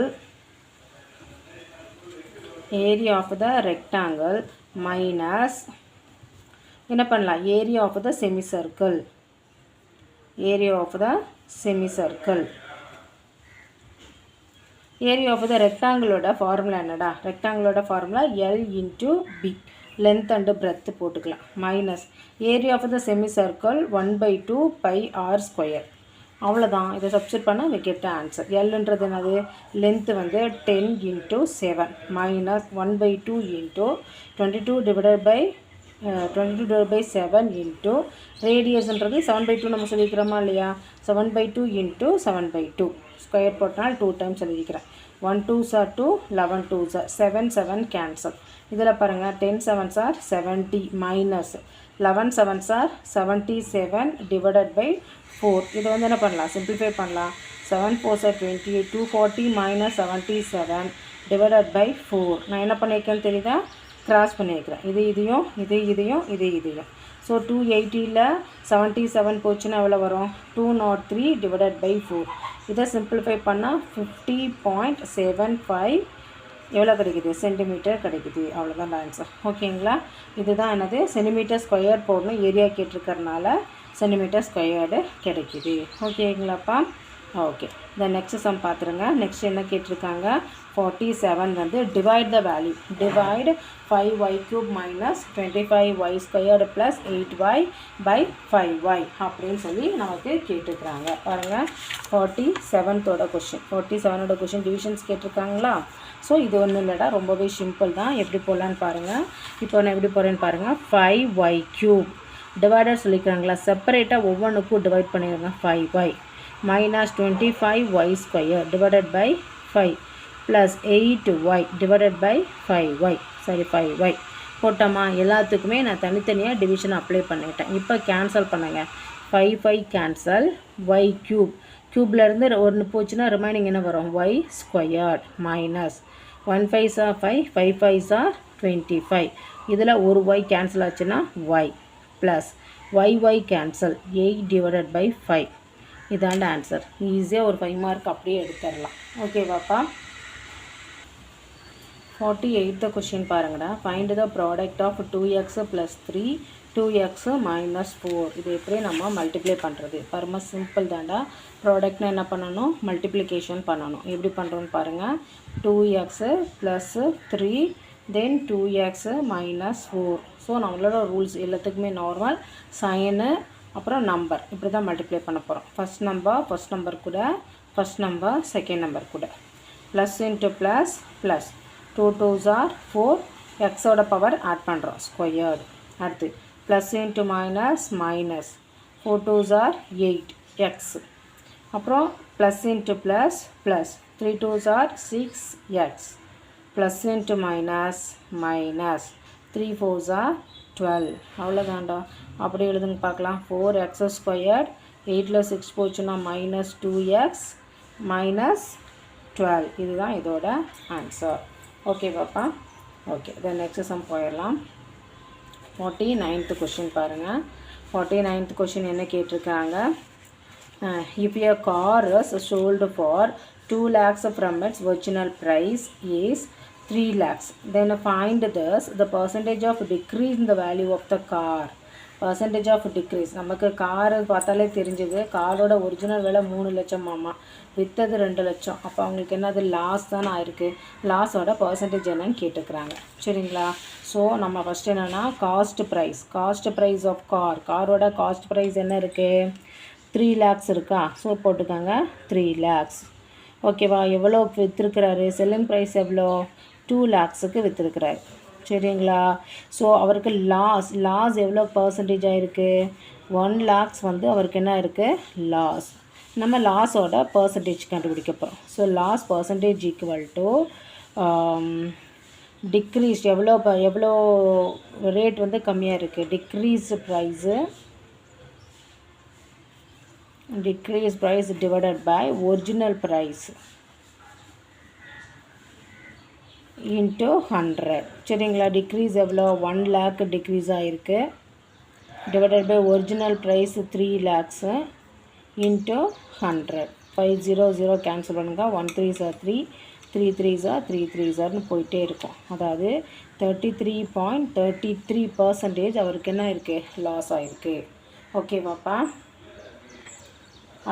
area of the rectangle minus என்ன பண்ணலாம், area of the semi circle, area of the semi circle. Area of the ரெக்டாங்கிளோட ஃபார்முலா என்னடா, ரெக்டாங்கிளோட formula L into B, length and breadth போட்டுக்கலாம், minus area of the semi circle 1/2 pi R square. அவ்வளோதான். இதை சப்ஸ்டிட் பண்ணால் we get ஆன்சர். எல்ன்றது என்னது, லென்த்து வந்து 10 × 7 minus 1/2 into 22 divided by 7 into ரேடியஸ்ன்றது 7/2 நம்ம சொல்லிக்கிறோமா இல்லையா, 7/2 இன்ட்டு 7/2 ஸ்கொயர் போட்டனால் 2 டைம்ஸ் எழுதிக்கிறேன். 1 2s are 2, 11 2s are 7, 7 cancel. இதில் பாருங்கள் 10 7s are 70 minus 11 7s are 77 divided by 4. இதை வந்து என்ன பண்ணலாம், சிம்பிளிஃபை பண்ணலாம். 7 4s are 28, 240 minus 77 divided by 4. நான் என்ன பண்ணியிருக்கேன்னு தெரியுதா, கிராஸ் பண்ணியிருக்கிறேன். இதையும் ஸோ 280ல் 77 போச்சுன்னா எவ்வளோ வரும், 203 டிவைடட் பை 4. இதை சிம்பிளிஃபை பண்ணால் 50.75 எவ்வளோ கிடைக்குது, சென்டிமீட்டர் கிடைக்குது. அவ்வளோதான் ஆன்சர். ஓகேங்களா, இதுதான் என்னது, சென்டிமீட்டர் ஸ்கொயர் போடணும், ஏரியா கேட்டிருக்கறனால சென்டிமீட்டர் ஸ்கொயர்டு கிடைக்குது. ஓகேங்களாப்பா, ஓகே. இந்த நெக்ஸ்ட் சம் பார்த்துருங்க. நெக்ஸ்ட் என்ன கேட்டிருக்காங்க, 47 வந்து divide the value, divide 5y³ minus 25y² plus 8y by 5y அப்படின்னு சொல்லி நமக்கு கேட்டிருக்கிறாங்க. பாருங்கள், 47ஓட கொஷின் டிவிஷன்ஸ் கேட்டிருக்காங்களா. ஸோ இது ஒன்றும் இல்லைடா, ரொம்பவே சிம்பிள் தான். எப்படி போடலான்னு பாருங்கள். இப்போ நான் எப்படி போகிறேன்னு பாருங்கள். 5y³ டிவைடர் சொல்லிக்கிறாங்களா, செப்பரேட்டாக ஒவ்வொன்றுக்கும் டிவைட் பண்ணிடுங்க. 5y minus 25y² divided by 5 plus 8y divided by 5y. சரி, 5y போட்டோமா. எல்லாத்துக்குமே நான் தனித்தனியாக டிவிஷன் அப்ளை பண்ணிட்டேன். இப்போ கேன்சல் பண்ணுங்கள். 5 கேன்சல், y³ க்யூப்லேருந்து ஒன்று போச்சுன்னா ரிமைனிங் என்ன வரும், y² minus 1 5s are 5, 5 5s are 25. இதில் ஒரு y கேன்சல் ஆச்சுன்னா y plus y cancel 8 divided by 5. இதாண்ட ஆன்சர். ஈஸியாக ஒரு 5 மார்க் அப்படியே எடுத்துடலாம். ஓகேவாப்பா. 48th கொஷின் பாருங்கடா. Find the product of 2x + 3 2x - 4. இது எப்படி நம்ம மல்டிப்ளை பண்ணுறது, பரம சிம்பிள் தாண்டா. ப்ராடக்ட்னா என்ன பண்ணணும், மல்டிப்ளிகேஷன் பண்ணணும். எப்படி பண்ணுறோன்னு பாருங்கள். 2x + 3 then 2x - 4. ஸோ நம்மளோட ரூல்ஸ் எல்லாத்துக்குமே நார்மல் சைனு அப்புறம் நம்பர் இப்படி தான் மல்டிப்ளை பண்ண போகிறோம். ஃபஸ்ட் நம்பர் கூட ஃபஸ்ட் நம்பர் செகண்ட் நம்பர் கூட plus into plus plus 2 2s are 4, எக்ஸோட பவர் ஆட் பண்ணுறோம், ஸ்கொயர்டு. அடுத்து plus into minus minus 4 2s are 8 X. அப்புறம் plus into plus plus 3 2s are 6 X. Plus into minus minus 3 4s are 12. அவ்வளோதாண்டா. அப்படி எழுதுங்க பார்க்கலாம். 4x², 8ல் 6 போச்சுன்னா மைனஸ் 2x மைனஸ் 12. இதுதான் இதோட ஆன்சர். ஓகே பாப்பா. ஓகே, தென் நெக்ஸ்ட் சம் போயிடலாம். 49th கொஷின் பாருங்கள். 49th கொஷின் என்ன கேட்டிருக்காங்க, if a car is sold for 2 lakhs from its original price is 3 lakhs, then find this the percentage of decrease in the value of the car. Percentage of decrease. நமக்கு காரு பார்த்தாலே தெரிஞ்சுது, காரோட ஒரிஜினல் விலை 3 லட்சம் ஆமா, விற்றது 2 லட்சம். அப்போ அவங்களுக்கு என்னது, லாஸ் தானே ஆயிருக்கு. லாஸோட பர்சன்டேஜ் என்னன்னு கேட்டுக்கிறாங்க. சரிங்களா. ஸோ நம்ம ஃபஸ்ட் என்னென்னா காஸ்ட் ப்ரைஸ் ஆஃப் காரோட காஸ்ட் ப்ரைஸ் என்ன இருக்குது, 3 lakhs இருக்கா. ஸோ போட்டுக்காங்க 3 lakhs. ஓகேவா. எவ்வளோ விற்றுருக்கிறாரு, செல்லிங் ப்ரைஸ் எவ்வளோ, 2 lakhsக்கு விற்றுருக்கிறாரு. சரிங்களா. ஸோ அவருக்கு லாஸ் எவ்வளோ பர்சன்டேஜ் ஆகிருக்கு, 1 lakhs வந்து அவருக்கு என்ன இருக்குது, லாஸ். நம்ம லாஸோட பர்சன்டேஜ் கண்டுபிடிக்க போகிறோம். So loss percentage equal to decrease எவ்வளோ ரேட் வந்து கம்மியாக இருக்குது. Decrease price divided by original price into 100. சரிங்களா? டிக்ரீஸ் எவ்வளோ 1 lakh டிக்ரீஸ் ஆகிருக்கு. Divided by original price 3 lakhs into 100. 500 cancel பண்ணுங்க. 1 3s are 3, 3 3s are 3 3s are போயிட்டே இருக்கும். அதாவது 33.33% அவருக்கு என்ன இருக்குது, லாஸ் ஆகிருக்கு. ஓகேவாப்பா?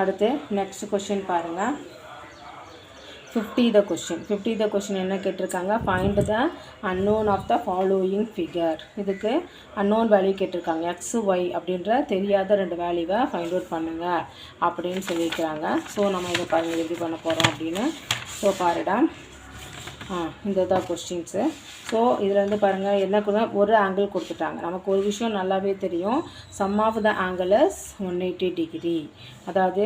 அடுத்து நெக்ஸ்ட் கொஷின் பாருங்கள். 50th question என்ன கேட்டிருக்காங்க, find the unknown of the following figure. இதுக்கு அன்னோன் வேல்யூ கேட்டிருக்காங்க. எக்ஸ் ஒய் அப்படின்ற தெரியாத 2 வேல்யூவை ஃபைண்ட் அவுட் பண்ணுங்க அப்படின்னு சொல்லியிருக்கிறாங்க. ஸோ நம்ம இதை பாருங்கள் எப்படி பண்ண போகிறோம் அப்படின்னு. ஸோ பாருடா, இந்த தான் கொஸ்டின்ஸு. ஸோ இதில் வந்து பாருங்கள் என்ன கூட ஒரு ஆங்கிள் கொடுத்துட்டாங்க. நமக்கு ஒரு விஷயம் நல்லாவே தெரியும். Sum of the angle is 180 degree. அதாவது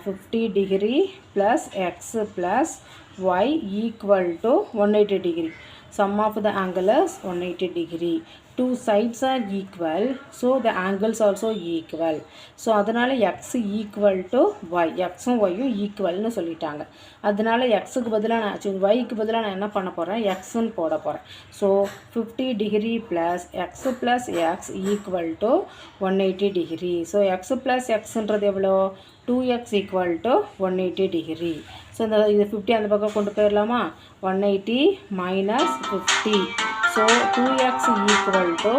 50 டிகிரி plus X plus Y equal to 180 degree. Sum of the angle is 180 degree. Two sides are equal, so the angles also equal. So அதனால x equal to y. x um y um equal னு சொல்லிட்டாங்க. அதனால x க்கு பதிலா நான் y க்கு பதிலா நான் என்ன பண்ண போறேன், x னு போட போறேன். So 50 degree plus x equal to 180 degree. So x plus x ன்றது எவ்வளோ, 2x equal to 180 degree. So இது 50 அந்த பக்கம் கொண்டு போயிடலாமா, 180 minus 50. So 2x equal to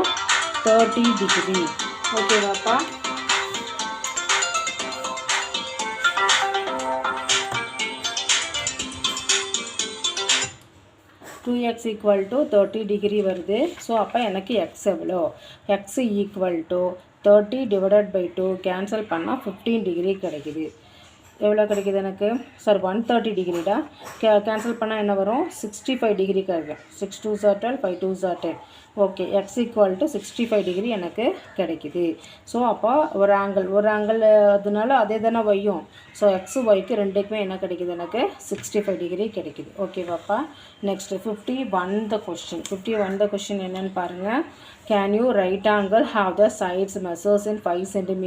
30 degree. Okay வாப்பா? Two X equal to 30 degree வருது. ஸோ அப்போ எனக்கு எக்ஸ் எவ்வளோ, X equal to 30 divided by 2 cancel பண்ணால் 15 டிகிரி கிடைக்குது. எவ்வளோ கிடைக்குது எனக்கு, சார் 130 டிகிரிடா. கேன்சல் பண்ணால் என்ன வரும், 65 டிகிரி கிடைக்கும். 6 2s are 12, 5 2s are 10. Okay, X equal to 65 degree எனக்கு கிடைக்குது. ஸோ அப்போ ஒரு ஆங்கிள் அதனால அதே தானே வையும். ஸோ எக்ஸு ஒய்க்கு ரெண்டுக்குமே என்ன கிடைக்குது, எனக்கு 65 டிகிரி கிடைக்குது. ஓகேவாப்பா? நெக்ஸ்ட்டு 51 the question என்னன்னு பாருங்கள். Can you right angle have the sides measures in 5 cm,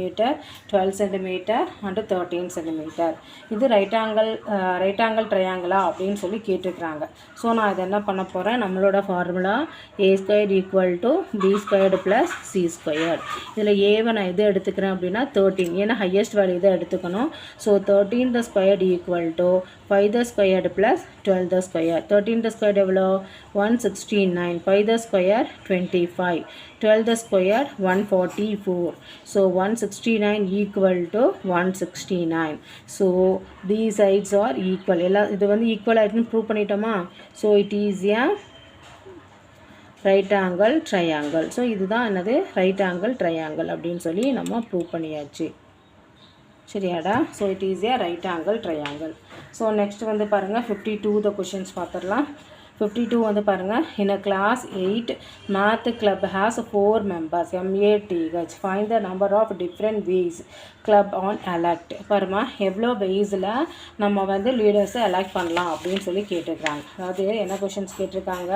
12 cm and 13 cm. இது ரைட் ஆங்கிள் ட்ரையாங்கிளா அப்படின்னு சொல்லி கேட்டுக்கிறாங்க. ஸோ நான் இதை என்ன பண்ண போகிறேன், நம்மளோட formula a² equal to b² plus c². இதில் ஏவை நான் எது எடுத்துக்கிறேன் அப்படின்னா 13, ஏன்னா ஹையஸ்ட் வேல்யூ இதை எடுத்துக்கணும். So 13 the squared equal to 5 the squared plus 12 the squared. 13 the squared எவ்வளோ, 169. 5 the squared 25. 12 the squared 144. So 169 equal to 169. So these sides are equal. இது வந்து ஈக்குவல் ஆகிட்டுன்னு ப்ரூவ் பண்ணிட்டோமா. So it is a right angle triangle. So இதுதான் என்னது, ரைட் ஆங்கிள் ட்ரையாங்கிள் அப்படின்னு சொல்லி நம்ம ப்ரூவ் பண்ணியாச்சு. சரியாடா? So it is a right angle triangle. So next வந்து பாருங்கள் 52 the questions பார்த்துடலாம். 52 வந்து பாருங்கள். In a class 8 math club has 4 members MATH. Find the number of different ways club on elect. பாருமா எவ்வளோ வேஸில் நம்ம வந்து லீடர்ஸை எலெக்ட் பண்ணலாம் அப்படின்னு சொல்லி கேட்டிருக்காங்க. அதாவது என்ன கொஷின்ஸ் கேட்டிருக்காங்க,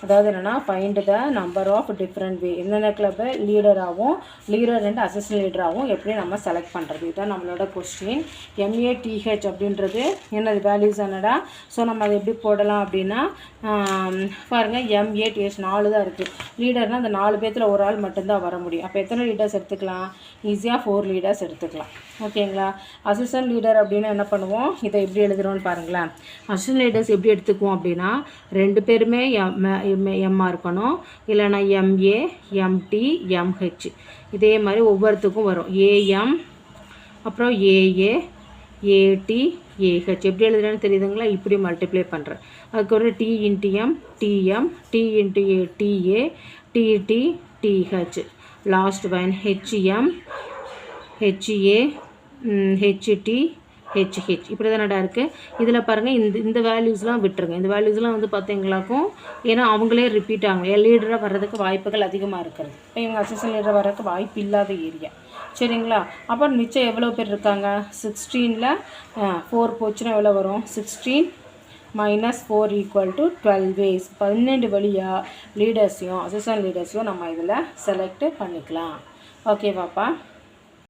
அதாவது என்னென்னா find the number of different way. என்னென்ன கிளப்பை லீடராகவும் லீடர் அண்ட் அசிஸ்டன்ட் லீடராகவும் எப்படி நம்ம செலக்ட் பண்ணுறது, இதுதான் நம்மளோட கொஸ்டின். MATH அப்படின்றது என்னது வேல்யூஸ் என்னடா. ஸோ நம்ம அதை எப்படி போடலாம் அப்படின்னா பாருங்கள், MATH 4 தான் இருக்குது. லீடர்னால் அந்த 4 பேர்த்தில் ஒரு ஆள் மட்டும்தான் வர முடியும். அப்போ எத்தனை லீடர்ஸ் எடுத்துக்கலாம், ஈஸியாக 4 லீடர்ஸ் எடுத்துக்கலாம். ஓகேங்களா? அசிஸ்டன்ட் லீடர் அப்படின்னா என்ன பண்ணுவோம், இதை எப்படி எழுதுகிறோன்னு பாருங்களேன். அசிஸ்டன்ட் லீடர்ஸ் எப்படி எடுத்துக்குவோம் அப்படின்னா 2 பேருமே எம்மாக இருக்கணும், இல்லைனா MA MT MH. இதே மாதிரி ஒவ்வொருத்துக்கும் வரும். AM அப்புறம் AA AT AH. எப்படி எழுதுறேன்னு தெரியுதுங்களா, இப்படி மல்டிப்ளை பண்ணுறேன். அதுக்கப்புறம் T into M TM T into A TA TT TH. Last one HM HA HT HH. இப்படி தானடா இருக்குது. இதில் பாருங்கள், இந்த வேல்யூஸ்லாம் விட்டுருங்க. இந்த வேல்யூஸ்லாம் வந்து பார்த்தீங்களாக்கும், ஏன்னா அவங்களே ரிப்பீட் ஆகும். லீடராக வர்றதுக்கு வாய்ப்புகள் அதிகமாக இருக்கிறது. இப்போ இவங்க அசிஸ்டன்ட் லீடராக வர்றதுக்கு வாய்ப்பு இல்லாத ஏரியா. சரிங்களா? அப்புறம் மிச்சம் எவ்வளோ பேர் இருக்காங்க, 16ல் 4 போச்சுன்னா எவ்வளோ வரும், 16 -4 = 12 ways. 12 வழியாக லீடர்ஸையும் அசிஸ்டன்ட் லீடர்ஸையும் நம்ம இதில் செலக்ட் பண்ணிக்கலாம். ஓகேவாப்பா?